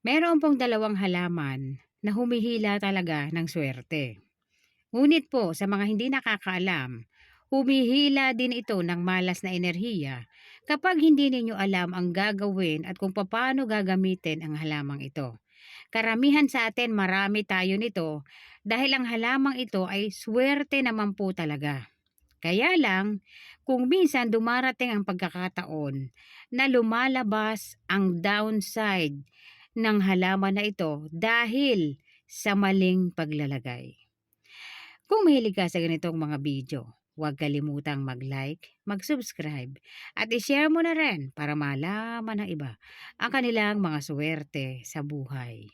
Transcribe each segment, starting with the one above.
Meron pong dalawang halaman na humihila talaga ng swerte. Ngunit po sa mga hindi nakakaalam, humihila din ito ng malas na enerhiya kapag hindi ninyo alam ang gagawin at kung paano gagamitin ang halamang ito. Karamihan sa atin marami tayo nito dahil ang halamang ito ay swerte naman po talaga. Kaya lang, kung minsan dumarating ang pagkakataon na lumalabas ang downside ng halaman na ito dahil sa maling paglalagay. Kung mahilig ka sa ganitong mga video, huwag kalimutang mag-like, mag-subscribe, at i-share mo na rin para malaman ng iba ang kanilang mga swerte sa buhay.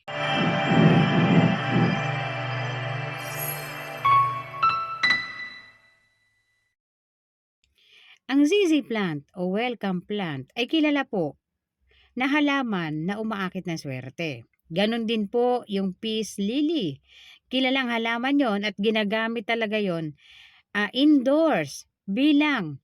Ang ZZ plant o welcome plant ay kilala po na halaman na umaakit ng swerte. Ganon din po yung peace lily. Kilalang halaman yon at ginagamit talaga yon indoors bilang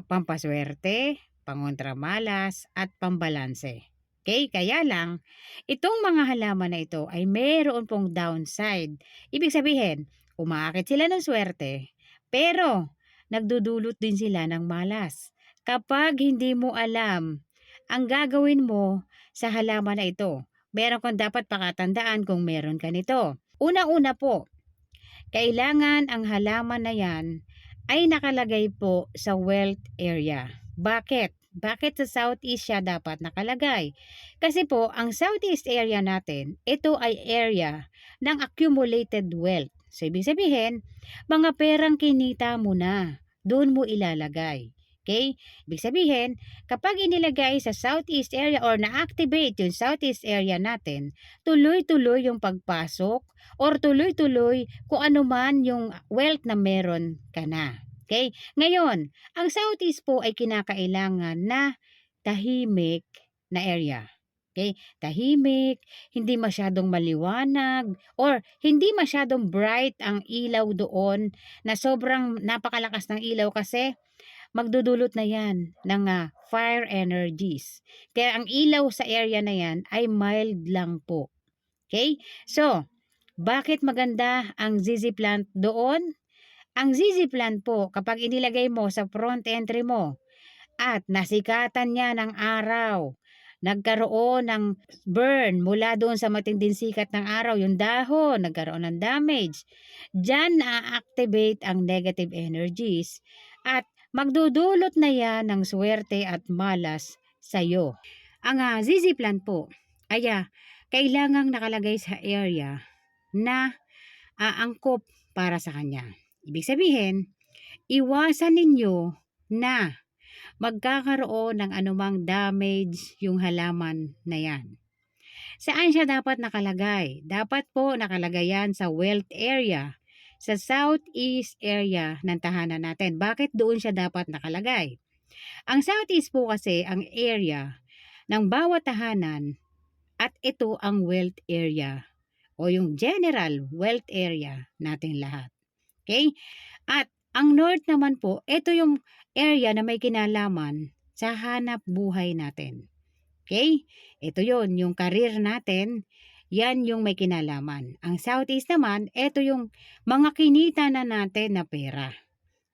pampaswerte, pangontramalas at pambalanse. Okay, kaya lang, itong mga halaman na ito ay mayroon pong downside. Ibig sabihin, umaakit sila ng swerte, pero nagdudulot din sila ng malas. Kapag hindi mo alam ang gagawin mo sa halaman na ito, meron kang dapat pakatandaan kung meron ka nito. Una-una po, kailangan ang halaman na yan ay nakalagay po sa wealth area. Bakit? Bakit sa southeast siya dapat nakalagay? Kasi po, ang southeast area natin, ito ay area ng accumulated wealth. So, ibig sabihin, mga perang kinita mo na, doon mo ilalagay. Okay? Ibig sabihin, kapag inilagay sa southeast area or na-activate yung southeast area natin, tuloy-tuloy yung pagpasok or tuloy-tuloy kung ano man yung wealth na meron ka na. Okay? Ngayon, ang southeast po ay kinakailangan na tahimik na area. Okay? Tahimik, hindi masyadong maliwanag, or hindi masyadong bright ang ilaw doon na sobrang napakalakas ng ilaw kasi magdudulot na yan ng fire energies. Kaya ang ilaw sa area na yan ay mild lang po. Okay? So, bakit maganda ang ZZ plant doon? Ang ZZ plant po, kapag inilagay mo sa front entry mo at nasikatan niya ng araw, nagkaroon ng burn mula doon sa matinding sikat ng araw, yung dahon, nagkaroon ng damage, dyan na-activate ang negative energies at magdudulot na yan ng swerte at malas sa iyo. Ang ZZ plant po ay kailangang nakalagay sa area na angkop para sa kanya. Ibig sabihin, iwasan ninyo na magkakaroon ng anumang damage yung halaman na yan. Saan siya dapat nakalagay? Dapat po nakalagay yan sa wealth area, sa southeast area ng tahanan natin. Bakit doon siya dapat nakalagay? Ang southeast po kasi ang area ng bawat tahanan at ito ang wealth area o yung general wealth area nating lahat. Okay? At ang north naman po, ito yung area na may kinalaman sa hanap buhay natin. Okay? Ito yon yung career natin, yan yung may kinalaman. Ang southeast naman, ito yung mga kinita na natin na pera.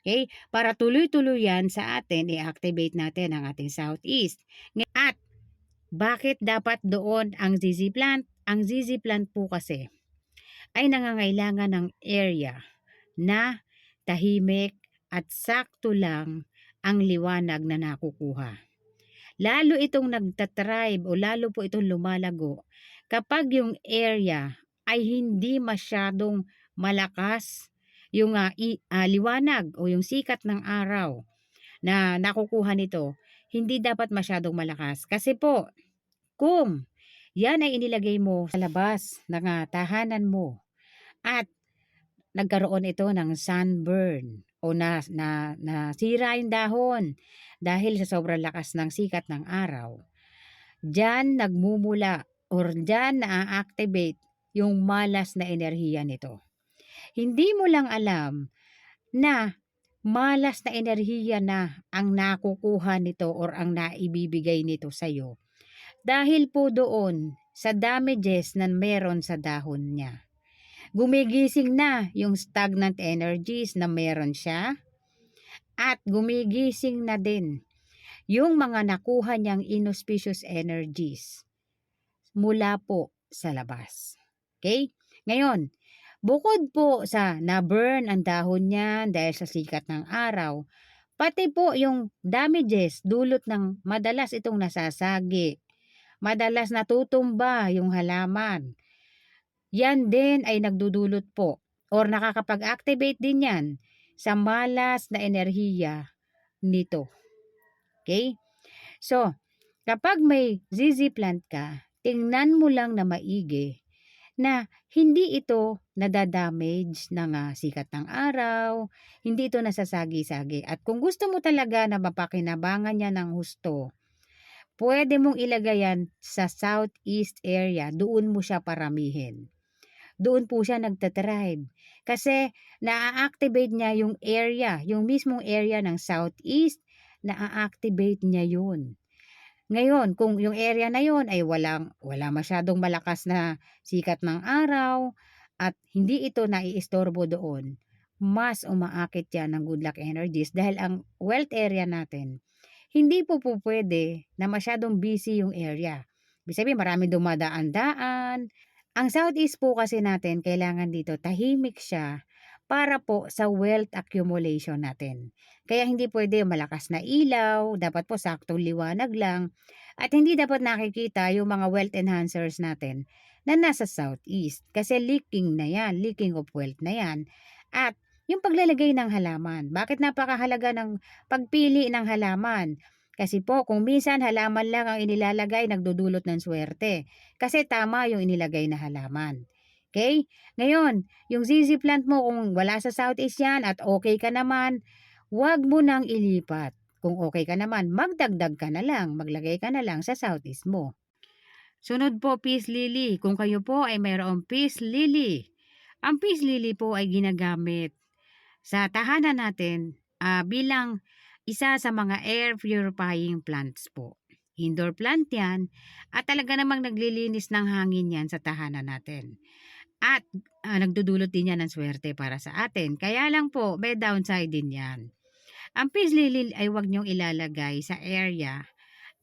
Okay? Para tuloy-tuloy yan sa atin, i-activate natin ang ating southeast. At bakit dapat doon ang ZZ plant? Ang ZZ plant po kasi ay nangangailangan ng area na tahimik at sakto lang ang liwanag na nakukuha. Lalo itong nagtatribe o lalo po itong lumalago kapag yung area ay hindi masyadong malakas yung liwanag o yung sikat ng araw na nakukuha nito, hindi dapat masyadong malakas. Kasi po, kung yan ay inilagay mo sa labas ng tahanan mo at nagkaroon ito ng sunburn o nasira yung dahon dahil sa sobrang lakas ng sikat ng araw, diyan nagmumula or diyan na-activate yung malas na enerhiya nito. Hindi mo lang alam na malas na enerhiya na ang nakukuha nito or ang naibibigay nito sa iyo. Dahil po doon sa damages na meron sa dahon niya. Gumigising na yung stagnant energies na meron siya at gumigising na din yung mga nakuha niyang inauspicious energies mula po sa labas. Okay? Ngayon, bukod po sa na-burn ang dahon niyan dahil sa sikat ng araw, pati po yung damages dulot ng madalas itong nasasagi, madalas natutumba yung halaman. Yan din ay nagdudulot po or nakakapag-activate din yan sa malas na enerhiya nito. Okay? So, kapag may ZZ plant ka, tingnan mo lang na maigi na hindi ito nadadamage ng sikat ng araw, hindi ito nasasagi-sagi. At kung gusto mo talaga na mapakinabangan niya ng husto, pwede mong ilagay yan sa southeast area, doon mo siya paramihin. Doon po siya nagtatribe. Kasi na-activate niya yung area, yung mismong area ng southeast, na-activate niya yun. Ngayon, kung yung area na yun ay wala masyadong malakas na sikat ng araw at hindi ito naiistorbo doon, mas umaakit yan ng good luck energies dahil ang wealth area natin, hindi po pwede na masyadong busy yung area. Ibig sabihin, marami dumadaan-daan. Ang southeast po kasi natin, kailangan dito tahimik siya para po sa wealth accumulation natin. Kaya hindi pwede malakas na ilaw, dapat po saktong liwanag lang, at hindi dapat nakikita yung mga wealth enhancers natin na nasa southeast. Kasi leaking na yan, leaking of wealth na yan. At yung paglalagay ng halaman, bakit napakahalaga ng pagpili ng halaman? Kasi po, kung minsan halaman lang ang inilalagay, nagdudulot ng swerte. Kasi tama yung inilagay na halaman. Okay? Ngayon, yung ZZ plant mo, kung wala sa southeast yan at okay ka naman, huwag mo nang ilipat. Kung okay ka naman, magdagdag ka na lang, maglagay ka na lang sa southeast mo. Sunod po, peace lily. Kung kayo po ay mayroong peace lily, ang peace lily po ay ginagamit sa tahanan natin bilang isa sa mga air purifying plants po. Indoor plant yan at talaga namang naglilinis ng hangin yan sa tahanan natin. At nagdudulot din yan ng swerte para sa atin. Kaya lang po, may downside din yan. Ang peace lily ay huwag niyong ilalagay sa area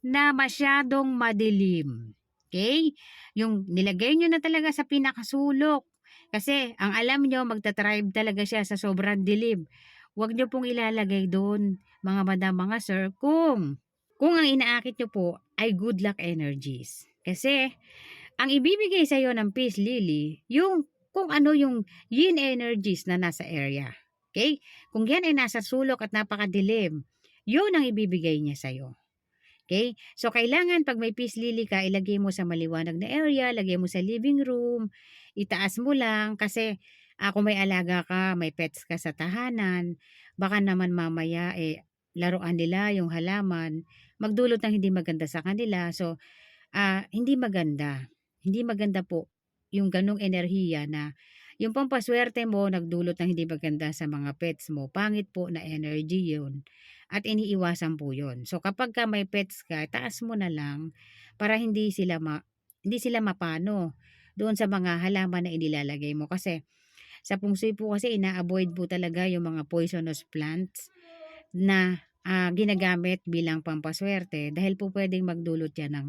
na masyadong madilim. Okay? Yung nilagay nyo na talaga sa pinakasulok. Kasi ang alam nyo, magta-thrive talaga siya sa sobrang dilim. Huwag nyo pong ilalagay doon, mga madam, mga sir, kung ang inaakit nyo po ay good luck energies. Kasi ang ibibigay sa iyo ng peace lily, yung kung ano yung yin energies na nasa area. Okay? Kung yan ay nasa sulok at napakadilim, yun ang ibibigay niya sa iyo. Okay? So, kailangan pag may peace lily ka, ilagay mo sa maliwanag na area, lagay mo sa living room, itaas mo lang kasi kung may alaga ka, may pets ka sa tahanan, baka naman mamaya laruan nila yung halaman, magdulot ng hindi maganda sa kanila. So, hindi maganda. Hindi maganda po yung ganong enerhiya na yung pampaswerte mo nagdulot ng hindi maganda sa mga pets mo. Pangit po na energy yun. At iniiwasan po yun. So kapag ka may pets ka, taas mo na lang para hindi sila mapano doon sa mga halaman na inilalagay mo. Kasi sa pungsoy po kasi ina-avoid po talaga yung mga poisonous plants na ginagamit bilang pampaswerte dahil po pwedeng magdulot yan ng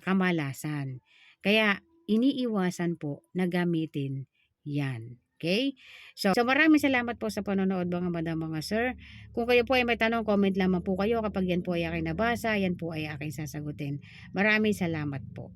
kamalasan. Kaya iniiwasan po na gamitin yan. Okay? So maraming salamat po sa panonood mga madam, mga sir. Kung kayo po ay may tanong, comment lamang po kayo. Kapag yan po ay aking nabasa, yan po ay aking sasagutin. Maraming salamat po.